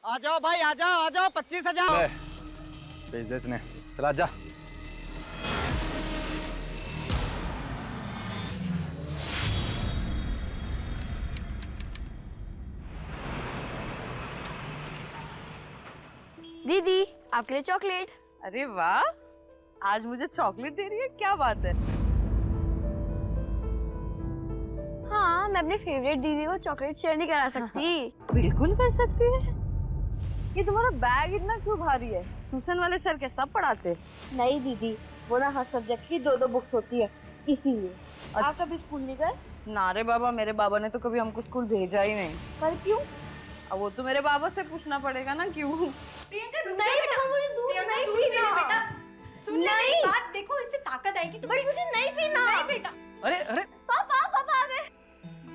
आ जाओ भाई, आ जाओ 25,000। भेज दे इतने, चला जा। दीदी आपके लिए चॉकलेट। अरे वाह, आज मुझे चॉकलेट दे रही है, क्या बात है। हाँ, मैं अपनी फेवरेट दीदी को चॉकलेट शेयर नहीं करा सकती। बिल्कुल कर सकती है। ये तुम्हारा बैग इतना क्यों भारी है? ट्यूशन वाले सर के सब पढ़ाते? नहीं दीदी, वो ना हर सब्जेक्ट की 2-2 बुक्स होती है, इसीलिए। अच्छा। आप कभी स्कूल नहीं गए? ना रे बाबा, मेरे बाबा ने तो कभी हमको स्कूल भेजा ही नहीं। पर क्यों? अब वो तो मेरे बाबा से पूछना पड़ेगा ना क्यों। प्रियंका रुक जा बेटा, मुझे दूध नहीं पीना बेटा। सुन ले मेरी बात, देखो इससे ताकत आएगी तुम्हें। मुझे नहीं पीना। नहीं बेटा। अरे अरे पापा आ गए।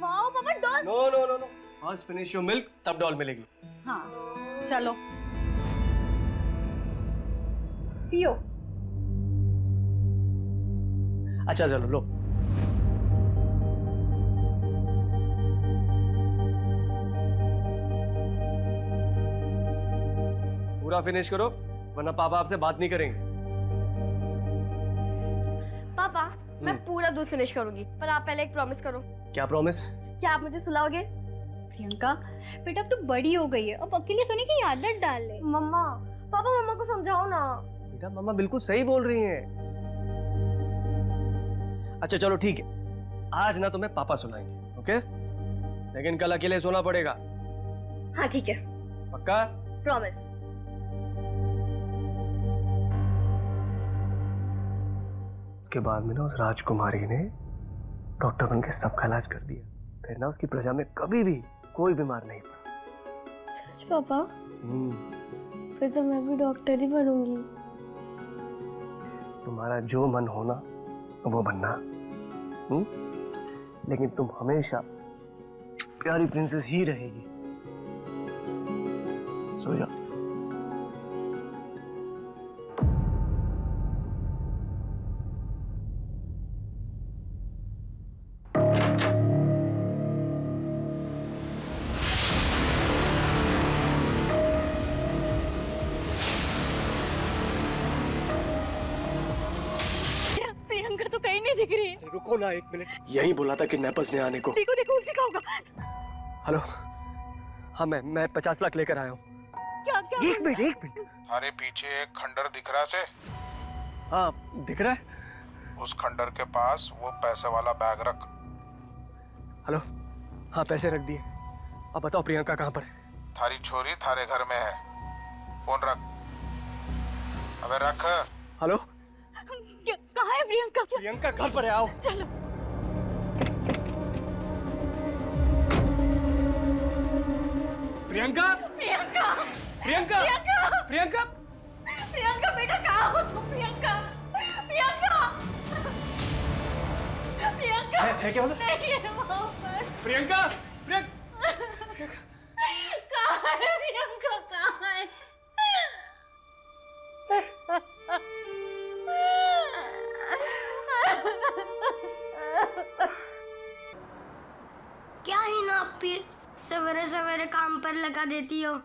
वाओ पापा, doll. No no no no, first finish your milk, तब डॉल मिलेगी। हाँ चलो पियो। अच्छा चलो लो। पूरा फिनिश करो, वरना पापा आपसे बात नहीं करेंगे। पापा मैं पूरा दूध फिनिश करूंगी, पर आप पहले एक प्रॉमिस करो। क्या प्रॉमिस? क्या आप मुझे सुलाओगे? प्रियंका बेटा, अब तो बड़ी हो गई है, अब अकेले सोने की आदत डाल ले। मम्मा, पापा मम्मा को समझाओ ना। बेटा मम्मा बिल्कुल सही बोल रही हैं। अच्छा चलो ठीक है, आज ना तुम्हें पापा सुनाएंगे, ओके? लेकिन कल अकेले सोना पड़ेगा। हाँ ठीक है, पक्का? प्रॉमिस। उसके बाद में ना उस राजकुमारी ने डॉक्टर बन के सबका इलाज कर दिया। फिर ना उसकी प्रजा में कभी भी कोई बीमार नहीं पड़ा। सच पापा? फिर तो मैं भी डॉक्टर ही बनूंगी। तुम्हारा जो मन होना वो बनना, लेकिन तुम हमेशा प्यारी प्रिंसेस ही रहेगी। सो जा। प्रियंका तो कहीं नहीं दिख रही है। रुको ना एक मिनट, यही बोला था कि नेपल्स ने आने को। देखो देखो, उसी का होगा। हेलो, हाँ मैं 50 लाख लेकर आया हूँ। क्या क्या? एक मिनट। अरे पीछे एक खंडर दिख रहा से? हाँ दिख रहा है। उस खंडर के पास वो पैसे वाला बैग रख। हेलो, हाँ पैसे रख दिए। अब बताओ प्रियंका कहाँ पर है? थारी छोरी थारे घर में है, फोन रख। अबे रख। हेलो, कहाँ है प्रियंका? प्रियंका घर पर है, आओ। चलो। प्रियंका प्रियंका प्रियंका प्रियंका प्रियंका बेटा, कहाँ हो तुम? प्रियंका प्रियंका प्रियंका है क्या बोला? नहीं है वहाँ पर। प्रियंका कहाँ है प्रियंका? कहाँ है? क्या ही ना अपी, सवेरे सवेरे काम पर लगा देती हो।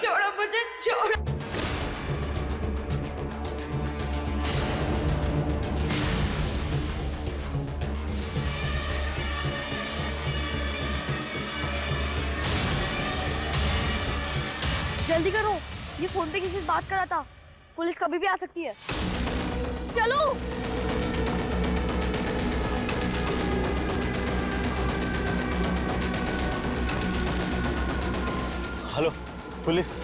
छोड़ो मुझे, छोड़ो। जल्दी करो, ये फोन पे किसी से बात कर रहा था। पुलिस कभी भी आ सकती है। चलो। Hello police.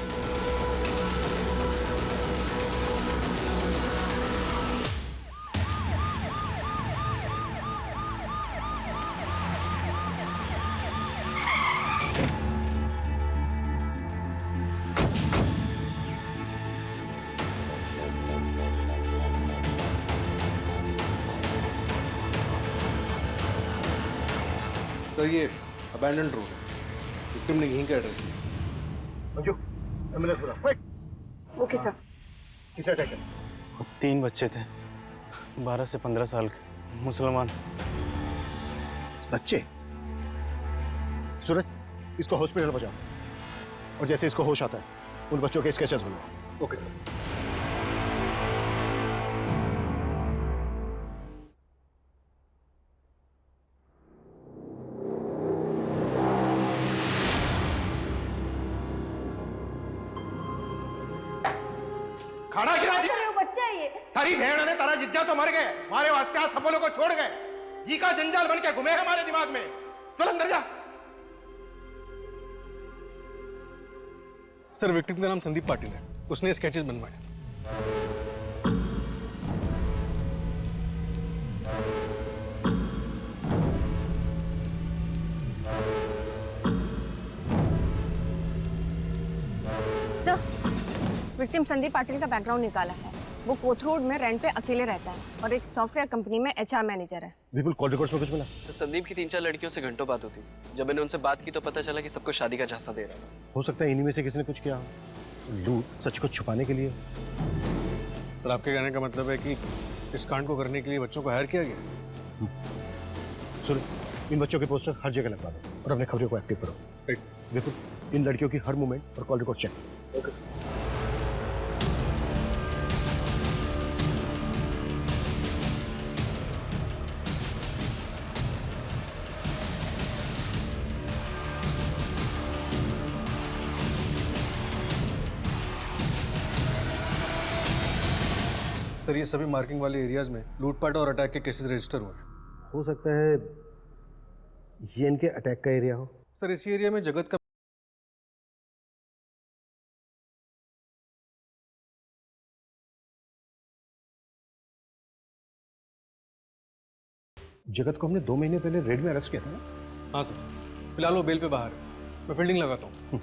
सर ये अबैंडन रोड है, विक्टिम ने यहीं का एड्रेस दिया। मंजू, एम्बुलेंस बुला। वेट। Okay sir. किसने अटैक किया? 3 बच्चे थे, 12 से 15 साल के मुसलमान। बच्चे? सूरज, इसको हॉस्पिटल पहुंचाओ और जैसे इसको होश आता है उन बच्चों के स्केचेस बनवाओ। Okay sir. खाना खिला दिया। बच्चा है ये। तारी भेड़ ने तारा जिज्जा तो मर गए, हमारे वास्ते आज सब लोगों को छोड़ गए। जी का जंजाल बन के घूमे हैं हमारे दिमाग में। चल अंदर जा। सर विक्टिम का नाम संदीप पाटिल है, उसने स्केचेस बनवाए। सर, विक्टिम संदीप पाटिल का बैकग्राउंड निकाला है। वो कोथरूड में रेंट पे अकेले रहता है और एक सॉफ्टवेयर कंपनी में एचआर मैनेजर है। विपुल, कॉल रिकॉर्ड्स में कुछ मिला? तो संदीप की 3-4 लड़कियों से घंटों बात होती थी। जब मैंने उनसे बात की तो पता चला कि सबको शादी का झांसा दे रहा था। हो सकता है इन्हीं में से किसी ने कुछ किया हो, लूट सच को छुपाने के लिए। सर आपके कहने का मतलब है कि इस कांड को करने के लिए बच्चों को हायर किया गया? सूरज, इन बच्चों के पोस्टर हर जगह लगवा दो और अपने खबरों को एक्टिव करो। विपुल, इन लड़कियों की हर मूवमेंट और call record check. Okay. Sir ये सभी मार्किंग वाले एरियाज में लूटपाट और अटैक के केसेस रजिस्टर हुए हैं। हो सकता है ये इनके अटैक का एरिया हो। सर इसी एरिया में जगत का जगत को हमने 2 महीने पहले रेड में अरेस्ट किया था ना? हाँ सर, फिलहाल वो बेल पे बाहर है, मैं फील्डिंग लगाता हूँ।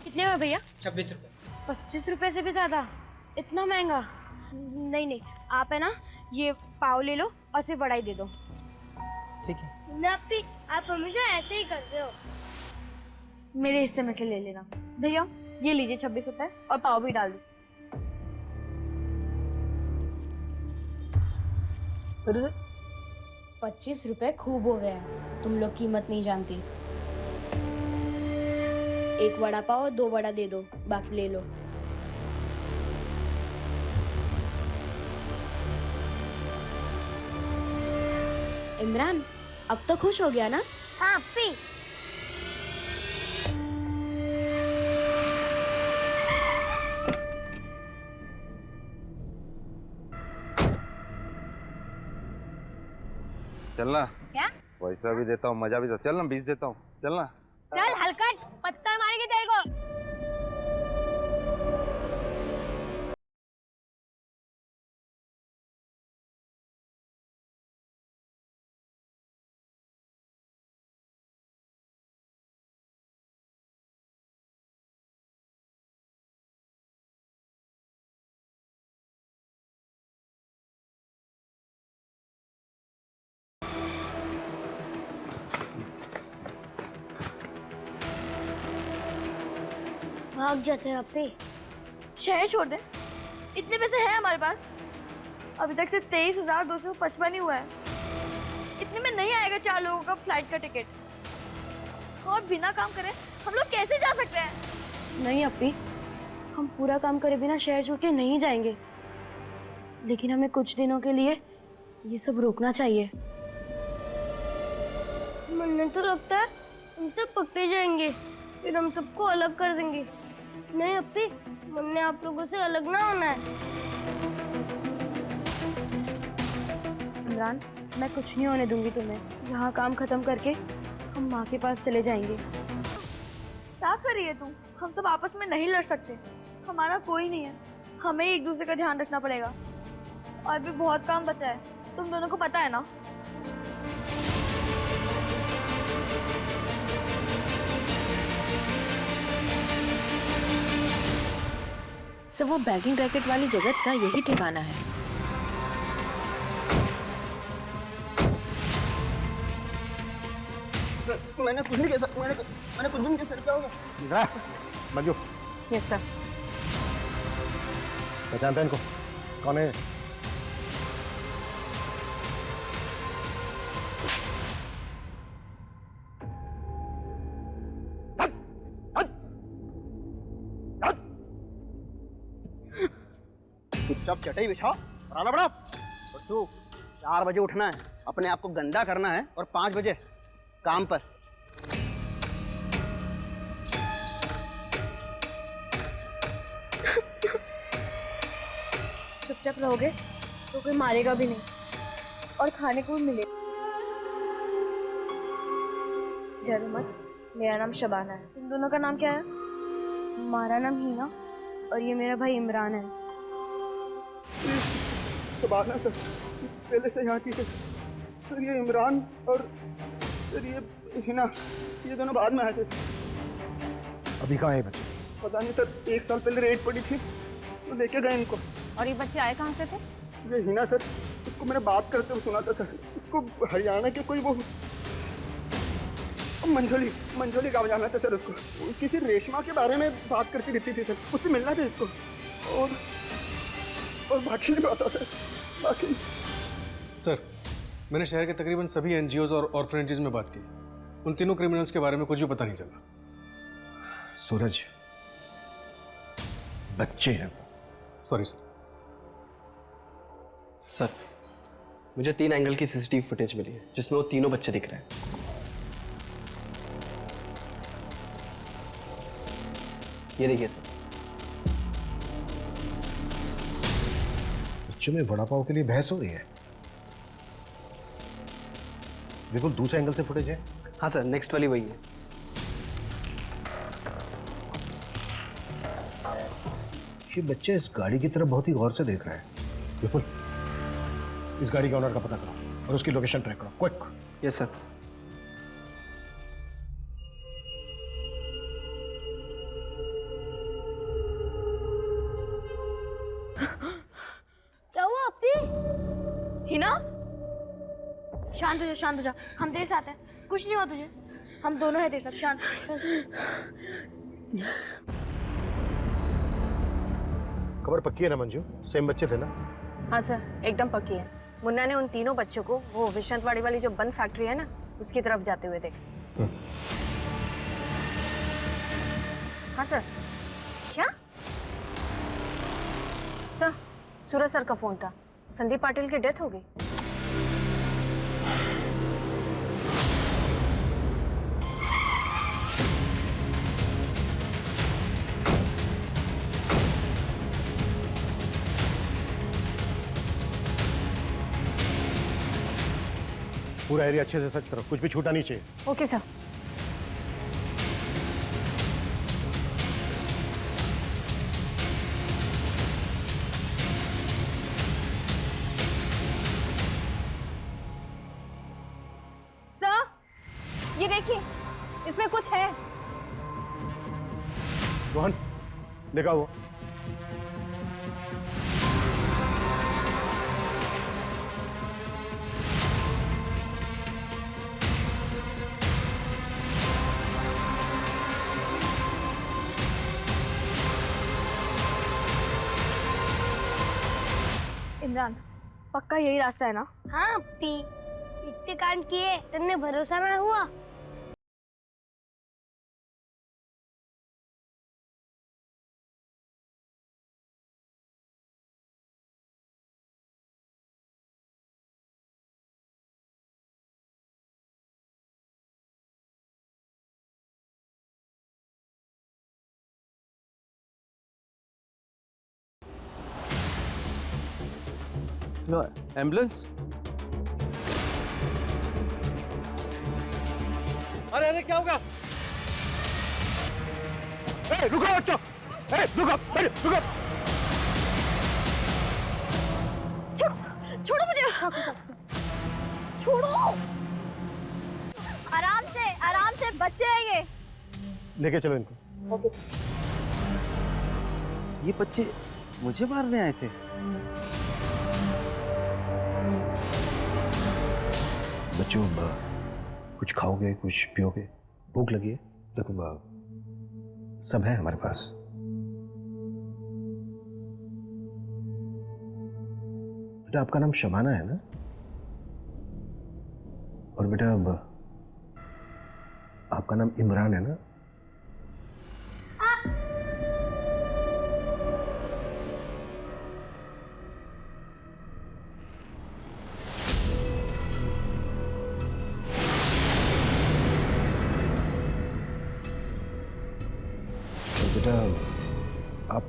कितने में भैया? 26 रुपए। 25 रुपए से भी ज्यादा? इतना महंगा? नहीं नहीं, आप है ना ये पाव ले लो और सिर्फ वड़ा ही दे दो। ठीक है। नप्पी, आप हमेशा ऐसे ही करते हो। मेरे हिस्से में से ले लेना। भैया ये लीजिए 26 रुपए और पाव भी डाल दो। 25 रुपए खूब हो गया, तुम लोग कीमत नहीं जानती। 1 वड़ा पाव 2 वड़ा दे दो, बाकी ले लो। इमरान, अब तो खुश हो गया ना? हाँ पी। चलना। क्या? पैसा भी देता हूँ, मजा भी देता हूँ। चलना 20 देता हूँ, चलना। चल हलकट, पत्थर मारेगी तेरे को। भाग जाते हैं अपने। शहर छोड़ दे, इतने पैसे हैं हमारे पास। अभी तक से 23,255 ही हुआ है। इतने में नहीं आएगा 4 लोगों का फ्लाइट का टिकट। और बिना काम करे हम लोग कैसे जा सकते हैं? नहीं अपी, हम पूरा काम करे बिना शहर छोड़ के नहीं जाएंगे, लेकिन हमें कुछ दिनों के लिए ये सब रोकना चाहिए। मुन्ने तो लगता है हम सब पकड़े जाएंगे, फिर हम सबको अलग कर देंगे। नहीं अपी, मुन्ने आप लोगों से अलग ना होना है। इमरान, मैं कुछ नहीं होने दूंगी तुम्हें। यहाँ काम खत्म करके हम माँ के पास चले जाएंगे। क्या कर रही है तू? हम सब आपस में नहीं लड़ सकते, हमारा कोई नहीं है। हमें एक दूसरे का ध्यान रखना पड़ेगा। और भी बहुत काम बचा है, तुम दोनों को पता है ना। सब वो बैगिंग रैकेट वाली जगत का यही ठिकाना है। मैंने कुछ नहीं किया, मैंने कुछ नहीं किया। क्या होगा? Manju, yes sir. पहचानता है इनको? कौन है? चुपचाप चटाई बिछाओ और आना बड़ा। और तू 4 बजे उठना है, अपने आप को गंदा करना है और 5 बजे काम पर। चुपचाप रहोगे तो कोई मारेगा भी नहीं और खाने को भी मिलेगा। डरो मत, मेरा नाम शबाना है। तुम दोनों का नाम क्या है? हमारा नाम हीना और ये मेरा भाई इमरान है। शबाना सर पहले से यहाँ की सर, ये इमरान और सर ये हिना, ये दोनों बाद में आए थे। अभी कहाँ है बच्चे? पता नहीं सर, 1 साल पहले रेड पड़ी थी तो लेके गए इनको। और ये बच्चे आए कहाँ से थे? ये हिना सर, उसको मैंने बात करते हुए सुना था सर। उसको हरियाणा के कोई वो मंजोली गाँव जाना था सर। उसको किसी रेशमा के बारे में बात करती रहती थी सर, उससे मिलना था इसको। और बाकी नहीं पता सर, बाकी। सर मैंने शहर के तकरीबन सभी एनजीओज और ऑर्फनेजेस में बात की, उन तीनों क्रिमिनल्स के बारे में कुछ भी पता नहीं चला। सूरज, बच्चे हैं। Sorry sir. सर मुझे 3 एंगल की सीसीटीवी फुटेज मिली है जिसमें वो तीनों बच्चे दिख रहे हैं। ये देखिए सर। बच्चों में वड़ा पाव के लिए बहस हो रही है। बिल्कुल दूसरे एंगल से फुटेज है। हाँ सर, नेक्स्ट वाली वही है। ये बच्चे इस गाड़ी की तरफ बहुत ही गौर से देख रहे हैं। बिल्कुल इस गाड़ी के ऑनर का पता करो और उसकी लोकेशन ट्रैक करो, क्विक। Yes sir. क्या हुआ अपी? हिना, शांत हो जा, शांत हो जा। हम तेरे साथ हैं, कुछ नहीं हुआ तुझे। हम दोनों हैं तेरे साथ, शांत। खबर पक्की है ना मंजू? सेम बच्चे थे ना? हाँ सर, एकदम पक्की है। मुन्ना ने उन तीनों बच्चों को वो विश्वंतवाड़ी वाली जो बंद फैक्ट्री है ना, उसकी तरफ जाते हुए देखा। हाँ सर। क्या? सर, सूरज सर का फोन था। संदीप पाटिल की डेथ हो गई। पूरा एरिया अच्छे से सर्च करो, कुछ भी छूटा नहीं चाहिए। Okay sir. सर, ये देखिए, इसमें कुछ है। रोहन, देखा वो? इमरान, पक्का यही रास्ता है ना? हाँ अपी, इतने कांड किए, तुमने भरोसा ना हुआ? लो एम्बुलेंस। अरे अरे क्या होगा? रुको बच्चों, रुको, रुको। छोड़ो मुझे, छोड़ो। आराम से, बच्चे हैं ये। लेके चलो इनको। ये बच्चे मुझे मारने आए थे? बच्चों, कुछ खाओगे, कुछ पियोगे? भूख लगी है? देखो सब है हमारे पास। बेटा आपका नाम शबाना है ना? और बेटा आपका नाम इमरान है ना? और बेटा आप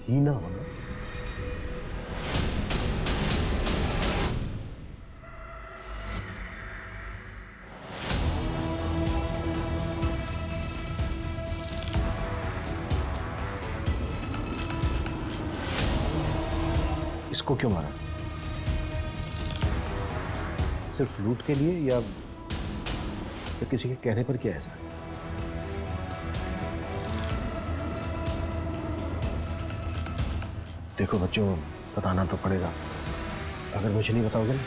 हीना हो ना? इसको क्यों मारा? सिर्फ लूट के लिए या किसी के कहने पर किया ऐसा? देखो बच्चों, बताना तो पड़ेगा। अगर मुझे नहीं बताओगे ना,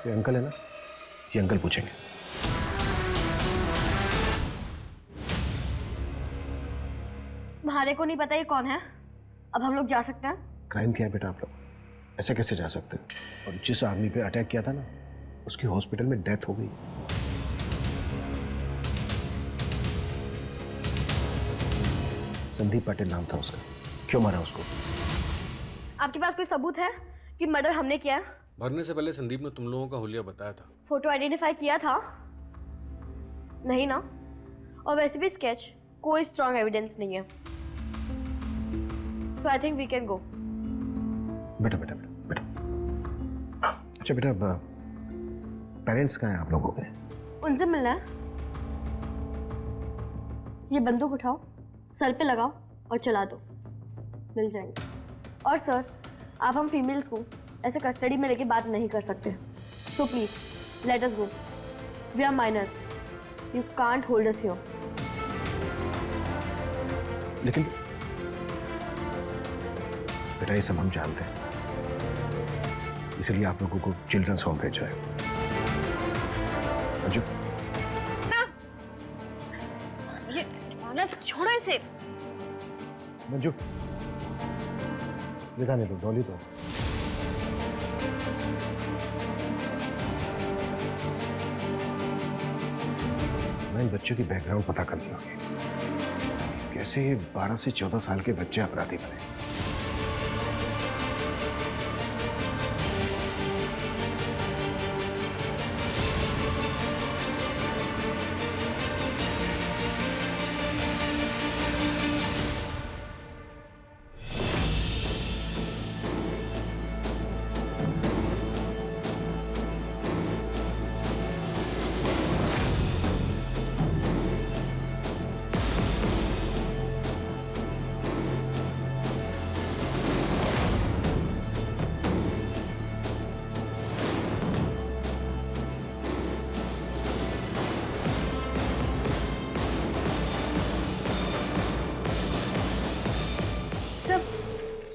ये अंकल है ना, ये अंकल पूछेंगे। तुम्हारे को नहीं पता ये कौन है? अब हम लोग जा सकते हैं? क्राइम किया है बेटा आप लोग, ऐसे कैसे जा सकते हो? और जिस आदमी पे अटैक किया था ना, उसकी हॉस्पिटल में डेथ हो गई। संदीप पाटिल नाम था उसका। क्यों मारा उसको? आपके पास कोई सबूत है कि मर्डर हमने किया है? मरने से पहले संदीप ने तुम लोगों का हुलिया बताया था। फोटो आइडेंटिफाई किया था? नहीं ना? और वैसे भी स्केच कोई स्ट्रॉन्ग एविडेंस नहीं है। So I think we can go. बेटा बेटा बेटा बेटा, अच्छा बेटा, पेरेंट्स कहाँ हैं आप लोगों के? उनसे मिलना है। ये बंदूक उठाओ, सर पे लगाओ और चला दो, मिल जाएंगे। और सर, आप हम फीमेल्स को ऐसे कस्टडी में लेके बात नहीं कर सकते। So please let us go. We are minors, you can't hold us here. लेकिन बेटा ये सब हम जानते हैं, इसलिए आप लोगों को चिल्ड्रंस होम भेजा है। अंजू, ये आनंद छोड़ो इसे। मंजू, दिखाने दो, डॉली तो। मैं इन बच्चों की बैकग्राउंड पता करनी होगी, कैसे ये 12 से 14 साल के बच्चे अपराधी बने।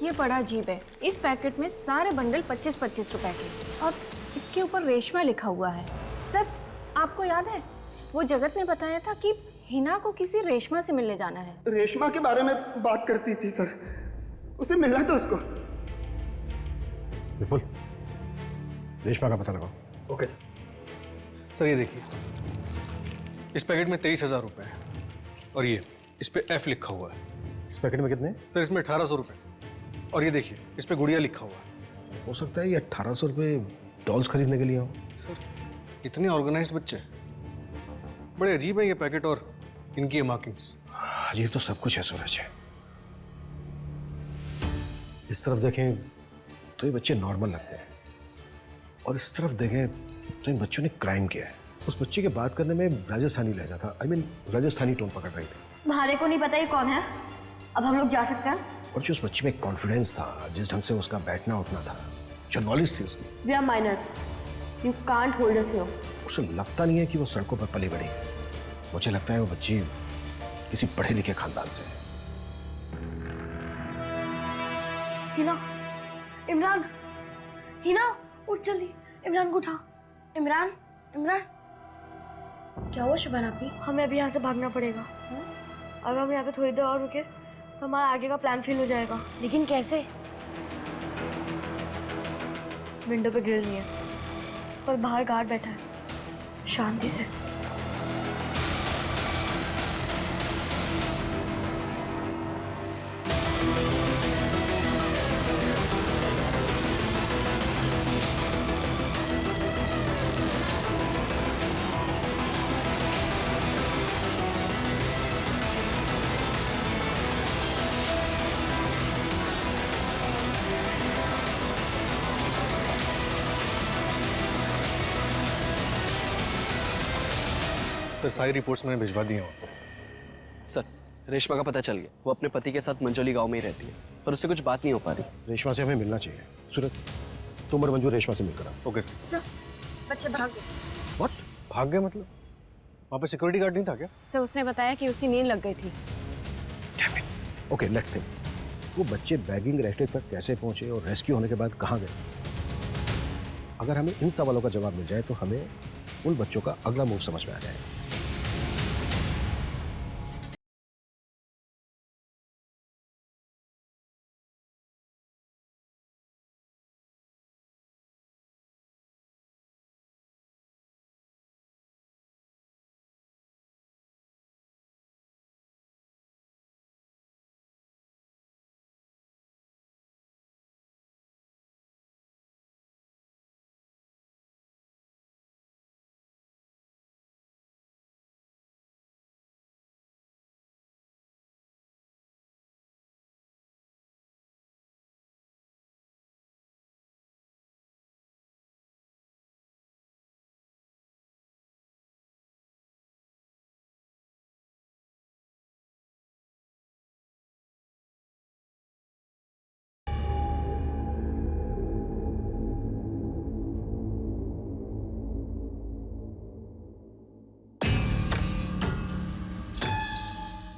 ये बड़ा अजीब है। इस पैकेट में सारे बंडल 25-25 रुपए के, और इसके ऊपर रेशमा लिखा हुआ है। सर, आपको याद है वो जगत ने बताया था कि हिना को किसी रेशमा से मिलने जाना है। रेशमा के बारे में बात करती थी सर, उसे मिलना था उसको। विपुल, रेशमा का पता लगाओ। Okay sir. सर ये देखिए, इस पैकेट में 23,000 रुपए है, और ये इस पे F लिखा हुआ है। इस पैकेट में कितने? सर इसमें 1800 रुपए, और ये देखिए इस पे गुड़िया लिखा हुआ है। हो सकता है ये 1800 रुपए डॉल्स खरीदने के लिए हो। सर इतने ऑर्गेनाइज्ड बच्चे, बड़े अजीब है ये पैकेट और इनकी ये मार्किंग्स। अजीब तो सब कुछ है सूरज। इस तरफ देखें तो ये बच्चे नॉर्मल लगते हैं, और इस तरफ देखें तो इन बच्चों ने क्राइम किया है। उस बच्चे के बात करने में राजस्थानी लहजा था, I mean, राजस्थानी टोन पकड़ रही थी। तुम्हारे को नहीं पता ये कौन है? अब हम लोग जा सकते हैं? और जो उस बच्चे में कॉन्फिडेंस था, जिस ढंग से उसका बैठना उठना था, जो नॉलेज थी उसकी। We are minors, you can't hold us here. उसे लगता नहीं है कि वो सड़कों पर पली बड़ी। मुझे लगता है वो बच्ची किसी पढ़े लिखे खानदान से है। हिना, इमरान, हिना उठ जल्दी, इमरान को उठा। इमरान, इमरान, क्या हुआ शबाना आपी? हमें अभी यहाँ से भागना पड़ेगा। अगर हम यहाँ पे थोड़ी देर और रुके तो हमारा आगे का प्लान फेल हो जाएगा। लेकिन कैसे? विंडो पे ग्रिल नहीं है और बाहर गार्ड बैठा है शांति से। सर सारी रिपोर्ट्स मैंने भिजवा दी हैं। सर रेशमा का पता चल गया, वो अपने पति के साथ मंजोली गांव में ही रहती है, पर उससे कुछ बात नहीं हो पा रही। रेशमा से हमें मिलना चाहिए। सूरज, तुम और मंजू रेशमा से मिलकर आओ। Okay sir. बच्चे भाग गए। व्हाट? भाग गए मतलब? वहाँ पे सिक्योरिटी गार्ड नहीं था क्या? सर उसने बताया कि उसकी नींद लग गई थी। ओके लेट्स सी, वो बच्चे बैगिंग रेस्टेज तक कैसे पहुंचे और रेस्क्यू होने के बाद कहाँ गए? अगर हमें इन सवालों का जवाब मिल जाए तो हमें उन बच्चों का अगला मूव समझ में आ जाएगा।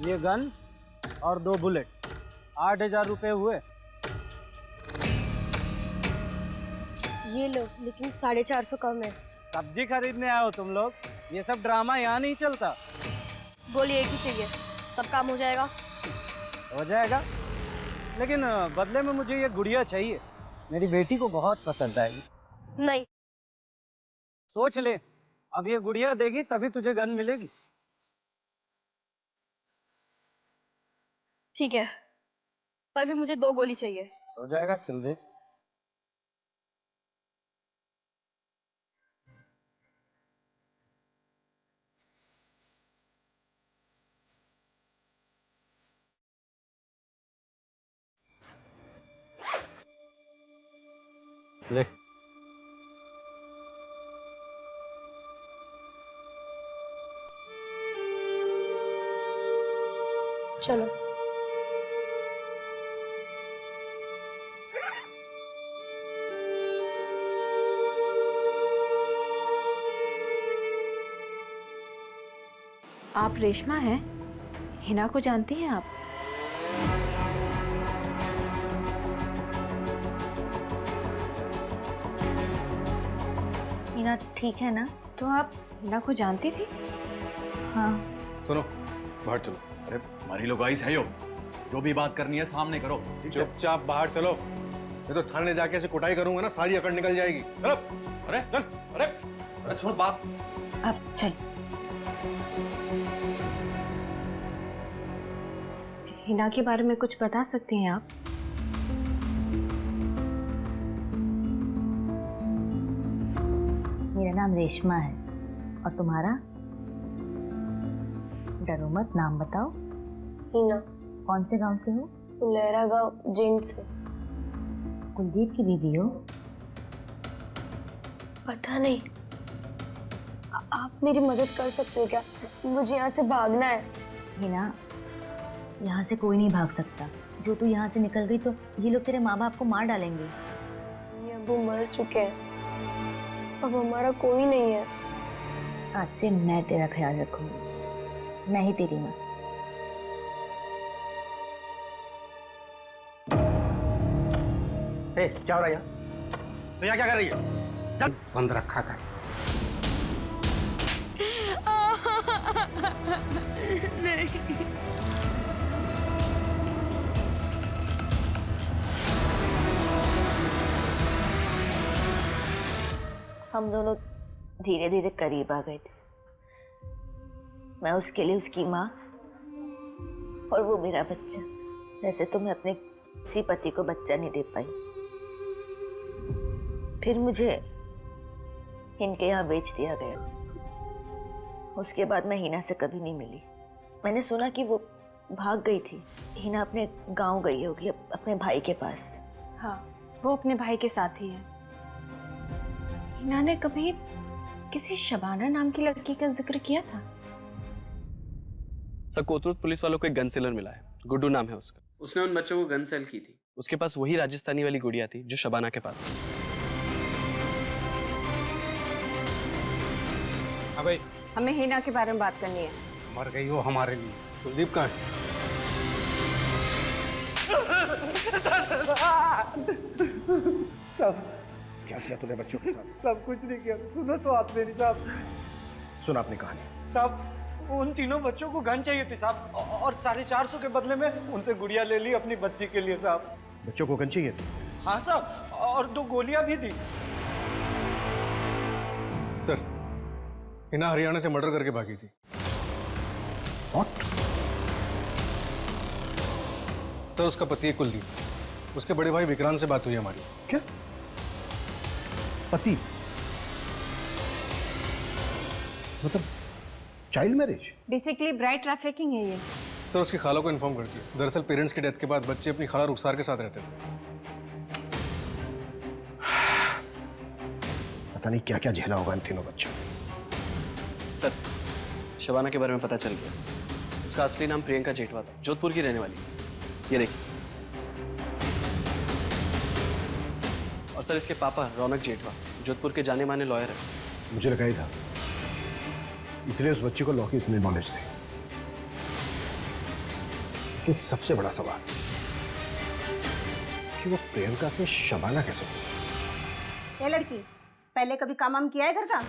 ये गन और 2 बुलेट, 8,000 रुपए हुए। ये लो, लेकिन 450 कम है। सब्जी खरीदने आए हो तुम लोग? ये सब ड्रामा यहाँ नहीं चलता। बोलिए एक ही चाहिए, तब काम हो जाएगा। हो जाएगा, लेकिन बदले में मुझे ये गुड़िया चाहिए। मेरी बेटी को बहुत पसंद आएगी। नहीं। सोच ले, अब ये गुड़िया देगी तभी तुझे गन मिलेगी। ठीक है, पर फिर मुझे 2 गोली चाहिए। हो जाएगा, चल दे। ले। चलो। आप रेशमा हैं? हिना को जानती हैं आप? हिना ठीक है ना? तो आप हिना को जानती थी? हाँ। सुनो, बाहर चलो। अरे हमारी लोग आइस है यो, जो भी बात करनी है सामने करो। चुपचाप बाहर चलो, नहीं तो थाने जाके ऐसे कुटाई करूंगा ना, सारी अकड़ निकल जाएगी। चलो। अरे चल, अरे सुनो बात। अब चल। हिना के बारे में कुछ बता सकती हैं आप? मेरा नाम रेशमा है, और तुम्हारा? डरो मत, नाम बताओ। हिना। कौन से गांव से हो? लहरा गांव, जींद से। कुलदीप की बीवी हो? पता नहीं। आप मेरी मदद कर सकते हो क्या? मुझे यहाँ से भागना है। हिना, यहाँ से कोई नहीं भाग सकता। जो तू यहाँ से निकल गई तो ये लोग तेरे माँ बाप को मार डालेंगे। ये अबू मर चुके हैं, अब हमारा कोई नहीं है। आज से मैं तेरा ख्याल रखूंगी, मैं ही तेरी माँ। क्या हो रहा है यहाँ? तो यहाँ क्या कर रही है? चल, बंद रखा कर। नहीं। हम दोनों धीरे धीरे करीब आ गए थे। मैं उसके लिए उसकी माँ और वो मेरा बच्चा। वैसे तो मैं अपने किसी पति को बच्चा नहीं दे पाई। फिर मुझे इनके यहाँ बेच दिया गया। उसके बाद मैं हिना से कभी नहीं मिली। मैंने सुना कि वो भाग गई थी। हिना अपने गांव गई होगी, अपने भाई के पास। हाँ, वो अपने भाई के साथ ही है। हिना ने कभी किसी शबाना नाम की लड़की का जिक्र किया था? सर, कोतरूद पुलिस वालों को एक गन सेलर मिला है, गुड्डू नाम है उसका। उसने उन बच्चों को गन सेल की थी। उसके पास वही राजस्थानी वाली गुड़िया थी जो शबाना के पास है। हाँ भाई, हमें हिना के बारे में बात करनी है। मर गई वो हमारे लिए। कुलदीप कहाँ है? साहब, क्या किया तूने बच्चों के साथ? सब कुछ नहीं किया। सुनो तो आप मेरी साहब। सुना अपनी कहानी। साहब, उन तीनों बच्चों को गन चाहिए थी साहब, और 450 के बदले में उनसे गुड़िया ले ली अपनी बच्ची के लिए साहब। बच्चों को गन चाहिए थी? हाँ साहब, और 2 गोलियां भी दी। सर, हिना हरियाणा से मर्डर करके भागी थी। What? सर, उसका पति है कुलदीप। उसके बड़े भाई विक्रांत से बात हुई हमारी। क्या? पति? मतलब child marriage? Basically bride trafficking है ये। सर, उसकी खाला को इन्फॉर्म कर दिया। दरअसल पेरेंट्स की डेथ के बाद बच्चे अपनी खाला रुखसार के साथ रहते थे। पता नहीं क्या क्या झेला होगा इन तीनों बच्चों ने। सर, शबाना के बारे में पता चल गया। उसका असली नाम प्रियंका जेठवा था, जोधपुर की रहने वाली। ये देखिए। और सर, इसके पापा रौनक जेठवा जोधपुर के जाने माने लॉयर है। मुझे लगा ही था, इसलिए उस बच्ची को लॉ की इतनी नॉलेज थी। लेकिन सबसे बड़ा सवाल कि वो प्रियंका से शबाना कैसे हुई? ये लड़की पहले कभी काम किया है घर का?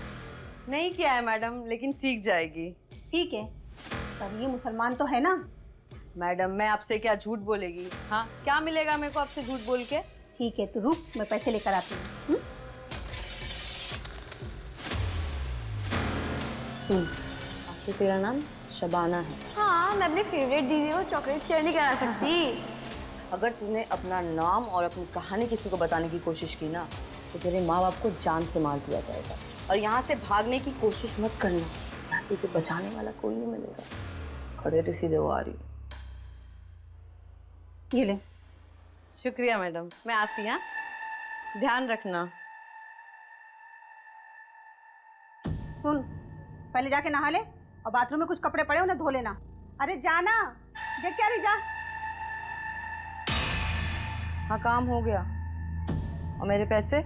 नहीं किया है मैडम, लेकिन सीख जाएगी। ठीक है, पर ये मुसलमान तो है ना? मैडम, मैं आपसे क्या झूठ बोलेगी? हाँ, क्या मिलेगा मेरे को आपसे झूठ बोल के? ठीक है, तो रुक, मैं पैसे लेकर आती हूँ। सुन, आखिर तेरा नाम शबाना है। हाँ, मैं अपनी फेवरेट दीदी को चॉकलेट शेयर नहीं करा सकती। अगर तूने अपना नाम और अपनी कहानी किसी को बताने की कोशिश की ना, तो तेरे माँ बाप को जान से मार दिया जाएगा। और यहाँ से भागने की कोशिश मत करना, यहाँ पे बचाने वाला कोई नहीं मिलेगा। खड़े तो सीधे वो आ रही। ये ले। शुक्रिया मैडम, मैं आती। हाँ, ध्यान रखना। सुन, पहले जाके नहा ले, और बाथरूम में कुछ कपड़े पड़े उन्हें धो लेना। अरे जाना, देख क्या रही, जा। हाँ, काम हो गया। और मेरे पैसे?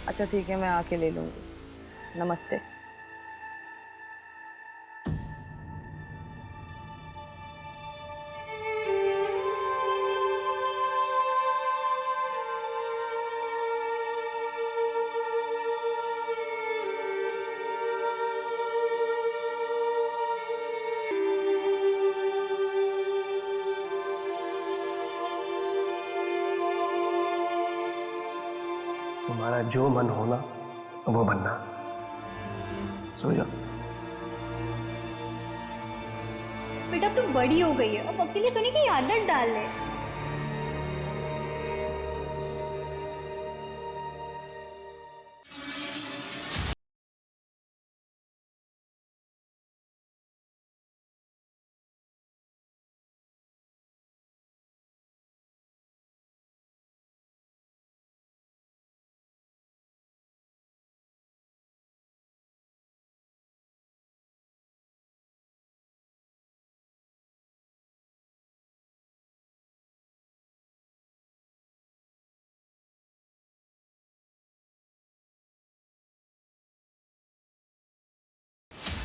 अच्छा ठीक है, मैं आके ले लूँगी। नमस्ते। तुम्हारा जो मन होना वो बनना। सो जाओ। बेटा तू बड़ी हो गई है, अब अकेले सोने की आदत डाल ले।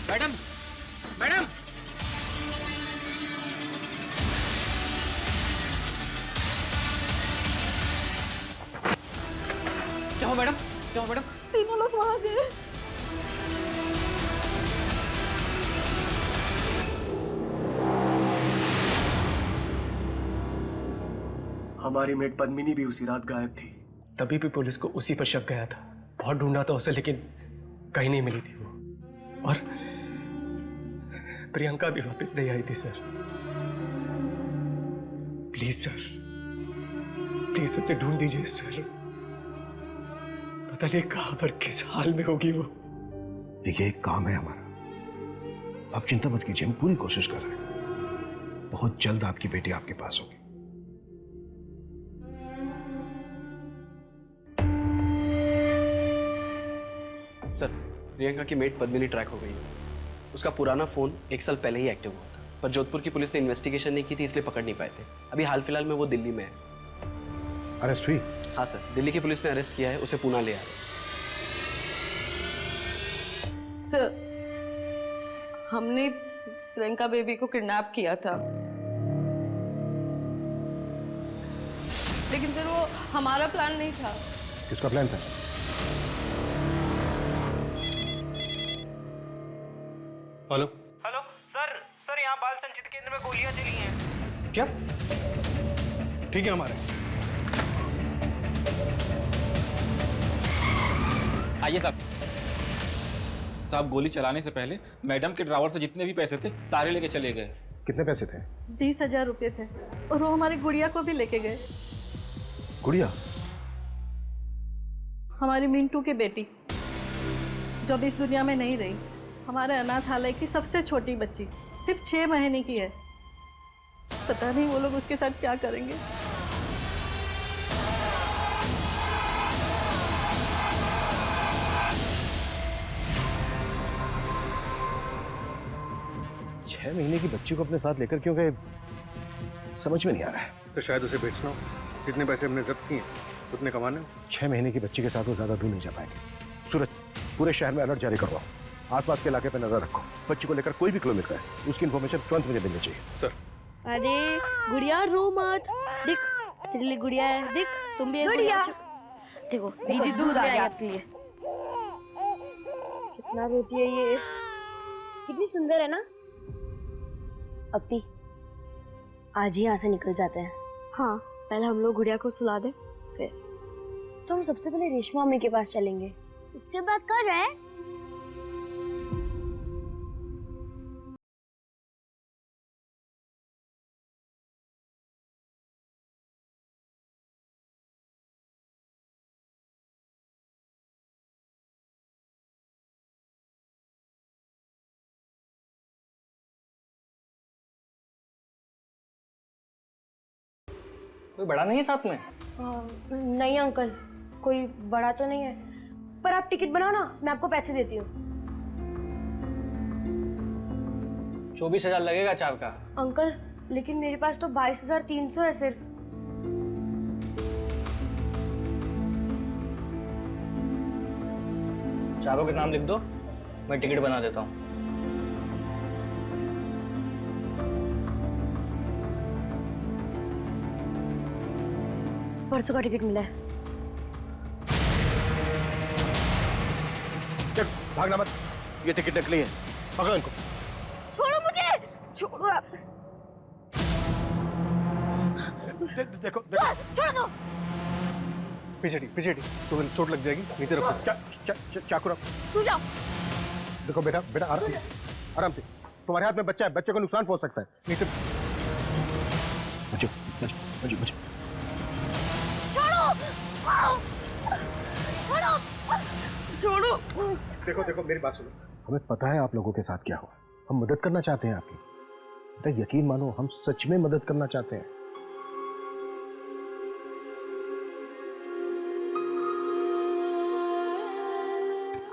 मैडम, मैडम, क्या हो मैडम? क्या हो मैडम? तीनों लोग वहां गए। हमारी मेट पद्मिनी भी उसी रात गायब थी। तभी भी पुलिस को उसी पर शक गया था। बहुत ढूंढा था उसे, लेकिन कहीं नहीं मिली थी वो। और प्रियंका भी वापस नहीं आई थी सर। प्लीज सर, प्लीज उसे ढूंढ दीजिए सर। पता नहीं कहां पर किस हाल में होगी वो। देखिए, एक काम है हमारा, आप चिंता मत कीजिए, हम पूरी कोशिश कर रहे हैं। बहुत जल्द आपकी बेटी आपके पास होगी। सर, प्रियंका की मेट पद्मिनी ट्रैक हो गई है। उसका पुराना फोन 1 साल पहले ही एक्टिव हुआ था, पर जोधपुर की पुलिस ने इन्वेस्टिगेशन नहीं की थी, इसलिए पकड़ नहीं पाए थे। अभी हाल फिलहाल में वो दिल्ली में है। अरेस्ट हुई? हाँ सर, दिल्ली की पुलिस ने अरेस्ट किया है, उसे पुणे ले आए। सर, हमने प्रियंका बेबी को किडनैप किया था, लेकिन सर वो हमारा प्लान नहीं था। किसका प्लान था? हेलो हेलो सर, यहाँ बाल संचित केंद्र में गोलियां चली हैं। क्या? ठीक है, हमारे आइए साहब। साहब, गोली चलाने से पहले मैडम के ड्रावर से जितने भी पैसे थे सारे लेके चले गए। कितने पैसे थे? 20,000 रुपये थे, और वो हमारी गुड़िया को भी लेके गए। गुड़िया? हमारी मिंटू की बेटी, जो अब इस दुनिया में नहीं रही। हमारे अनाथालय की सबसे छोटी बच्ची, सिर्फ 6 महीने की है। पता नहीं वो लोग उसके साथ क्या करेंगे। छह महीने की बच्ची को अपने साथ लेकर क्यों गए, समझ में नहीं आ रहा है। तो शायद उसे बेचना हो। जितने पैसे हमने जब्त किए उतने कमाने हो। 6 महीने की बच्ची के साथ वो ज्यादा दूर नहीं जा पाएंगे। सूरज, पूरे शहर में अलर्ट जारी करवाओ, आसपास के इलाके पर नजर रखो। बच्ची को लेकर कोई भी क्लू मिलता है उसकी इन्फॉर्मेशन तुरंत मुझे मिलनी चाहिए। सर। अरे गुड़िया, रो मत। देख, तेरे लिए गुड़िया है। देख, तुम भी एक गुड़िया। देखो दीदी दूध आ गया आपके लिए। कितना रोती है ये, कितनी सुंदर है ना। अपी, आज ही यहाँ से निकल जाते हैं। हाँ, पहले हम लोग गुड़िया को सुला दे, फिर तो हम सबसे पहले रेशमा मम्मी के पास चलेंगे। उसके बाद कहाँ जाए? कोई बड़ा नहीं है साथ में? नहीं अंकल, कोई बड़ा तो नहीं है, पर आप टिकट बनाओ ना, मैं आपको पैसे देती हूँ। 24,000 लगेगा 4 का। अंकल, लेकिन मेरे पास तो 22,300 है सिर्फ। चारों के नाम लिख दो, मैं टिकट बना देता हूँ। परसों का टिकट मिला है। चल, भागना मत, ये टिकट नकली है, पकड़ो इनको। छोड़ो मुझे, छोड़ो आप। देखो छोड़ो दो। पीछे तो चोट लग जाएगी, नीचे रखो। चाकू रखो। तू जाओ। देखो बेटा आराम से। तुम्हारे हाथ में बच्चा है, बच्चे को नुकसान पहुंच सकता है। नीचे बचो। छोड़ो। देखो मेरी बात सुनो। हमें पता है आप लोगों के साथ क्या हुआ, हम मदद करना चाहते हैं आपकी। बेटा यकीन मानो, हम सच में मदद करना चाहते हैं।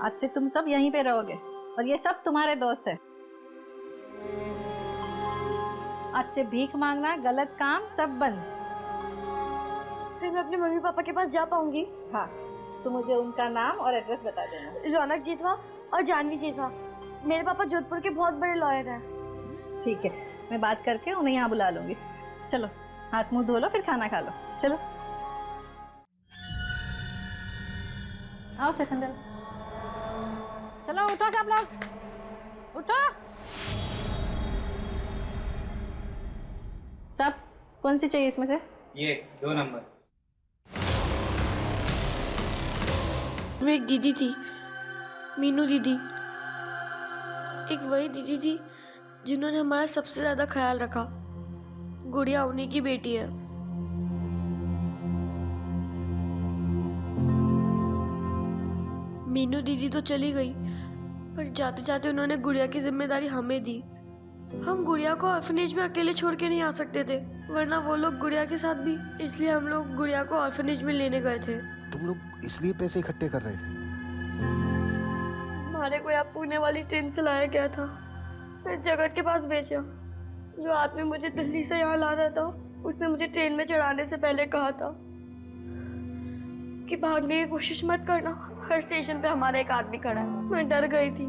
आज से तुम सब यहीं पे रहोगे, और ये सब तुम्हारे दोस्त है। आज से भीख मांगना, गलत काम सब बंद। फिर मैं अपने मम्मी पापा के पास जा पाऊंगी? हाँ, तो मुझे उनका नाम और एड्रेस बता देना। रौनक जेठवा और जानवी जेठवा। मेरे पापा जोधपुर के बहुत बड़े लॉयर हैं। ठीक है, मैं बात करके उन्हें यहाँ बुला लूंगी। चलो, हाथ मुंह धो लो, फिर खाना खा लो। चलो आओ सिकंदर। चलो उठो सब लोग, उठो। सब कौन सी चाहिए इसमें से? ये 2 नंबर। में एक दीदी थी, मीनू दीदी। एक वही दीदी थी जिन्होंने हमारा सबसे ज्यादा ख्याल रखा। गुड़िया उन्हीं की बेटी है। मीनू दीदी तो चली गई, पर जाते जाते उन्होंने गुड़िया की जिम्मेदारी हमें दी। हम गुड़िया को ऑर्फनेज में अकेले छोड़ के नहीं आ सकते थे, वरना वो लोग गुड़िया के साथ भी। इसलिए हम लोग गुड़िया को ऑर्फनेज में लेने गए थे। तुम लोग इसलिए पैसे इकट्ठे कर रहे थे? हमारे को यहाँ पुणे वाली ट्रेन से लाया गया था। मैं जगत के पास भेजा। जो आदमी मुझे दिल्ली से यहाँ ला रहा था, उसने मुझे ट्रेन में चढ़ाने से पहले कहा था कि भागने की कोशिश मत करना, हर स्टेशन पे हमारा एक आदमी खड़ा है। मैं डर गई थी।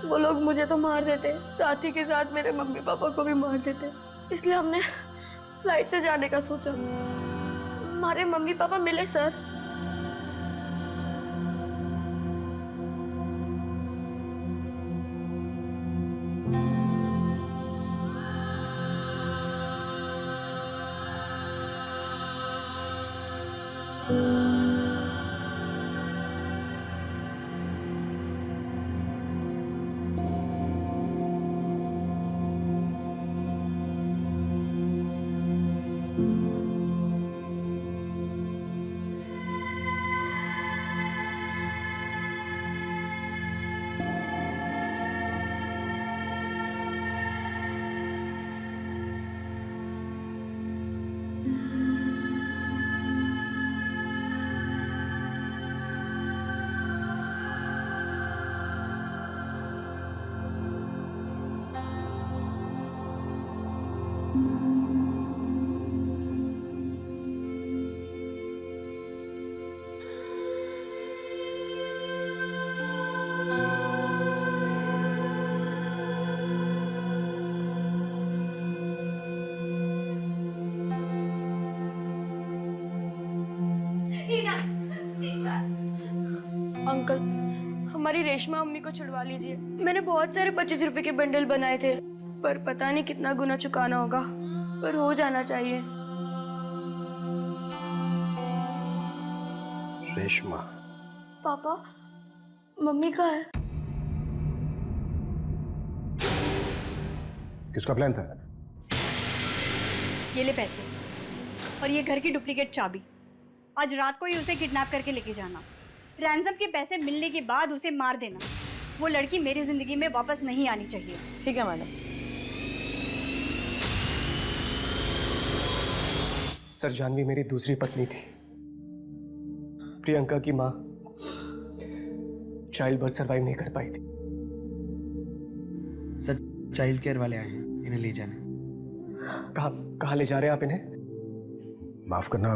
वो लोग मुझे तो मार देते, साथ ही के साथ मेरे मम्मी पापा को भी मार देते। इसलिए हमने फ्लाइट से जाने का सोचा। हमारे मम्मी पापा मिले सर। अंकल, हमारी रेशमा अम्मी को छुड़वा लीजिए। मैंने बहुत सारे 25 रुपए के बंडल बनाए थे, पर पता नहीं कितना गुना चुकाना होगा, पर हो जाना चाहिए। रेशमा, पापा, मम्मी कहाँ है? किसका प्लान था? ये ले पैसे और ये घर की डुप्लीकेट चाबी। आज रात को ही उसे किडनैप करके लेके जाना। रैंसम के पैसे मिलने के बाद उसे मार देना। वो लड़की मेरी जिंदगी में वापस नहीं आनी चाहिए। ठीक है मैडम। सर, जानवी मेरी दूसरी पत्नी थी। प्रियंका की माँ चाइल्ड बर्थ सरवाइव नहीं कर पाई थी। सर, चाइल्ड केयर वाले आए हैं, इन्हें ले जाने। कहाँ ले जा रहे हैं आप इन्हें? माफ करना,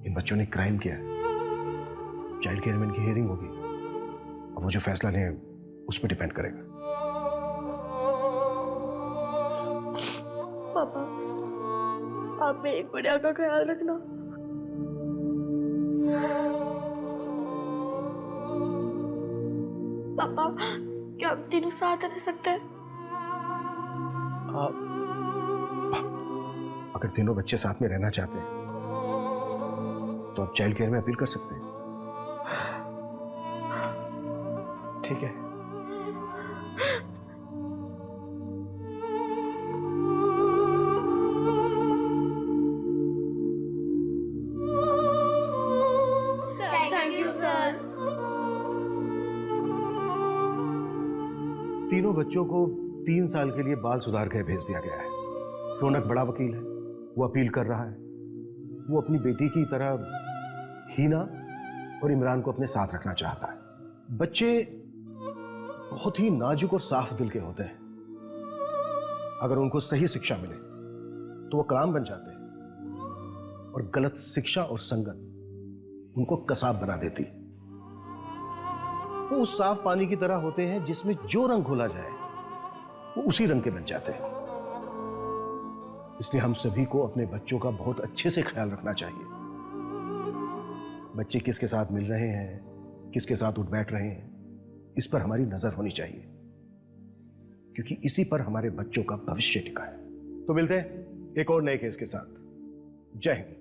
इन बच्चों ने क्राइम किया है। चाइल्ड केयर में इनकी हियरिंग होगी। अब वो जो फैसला लें उस पर डिपेंड करेगा। पापा, आप मेरी गुड़िया का ख्याल रखना। पापा, क्या हम तीनों साथ रह सकते हैं? अगर तीनों बच्चे साथ में रहना चाहते हैं तो आप चाइल्ड केयर में अपील कर सकते हैं। ठीक है। Thank you sir. तीनों बच्चों को 3 साल के लिए बाल सुधार गृह भेज दिया गया है। रौनक बड़ा वकील है, वो अपील कर रहा है। वो अपनी बेटी की तरह हीना और इमरान को अपने साथ रखना चाहता है। बच्चे बहुत ही नाजुक और साफ दिल के होते हैं। अगर उनको सही शिक्षा मिले तो वो काम बन जाते हैं, और गलत शिक्षा और संगत उनको कसाब बना देती। वो उस साफ पानी की तरह होते हैं जिसमें जो रंग घोला जाए वो उसी रंग के बन जाते हैं। इसलिए हम सभी को अपने बच्चों का बहुत अच्छे से ख्याल रखना चाहिए। बच्चे किसके साथ मिल रहे हैं, किसके साथ उठ बैठ रहे हैं, इस पर हमारी नजर होनी चाहिए, क्योंकि इसी पर हमारे बच्चों का भविष्य टिका है। तो मिलते हैं एक और नए केस के साथ। जय हिंद।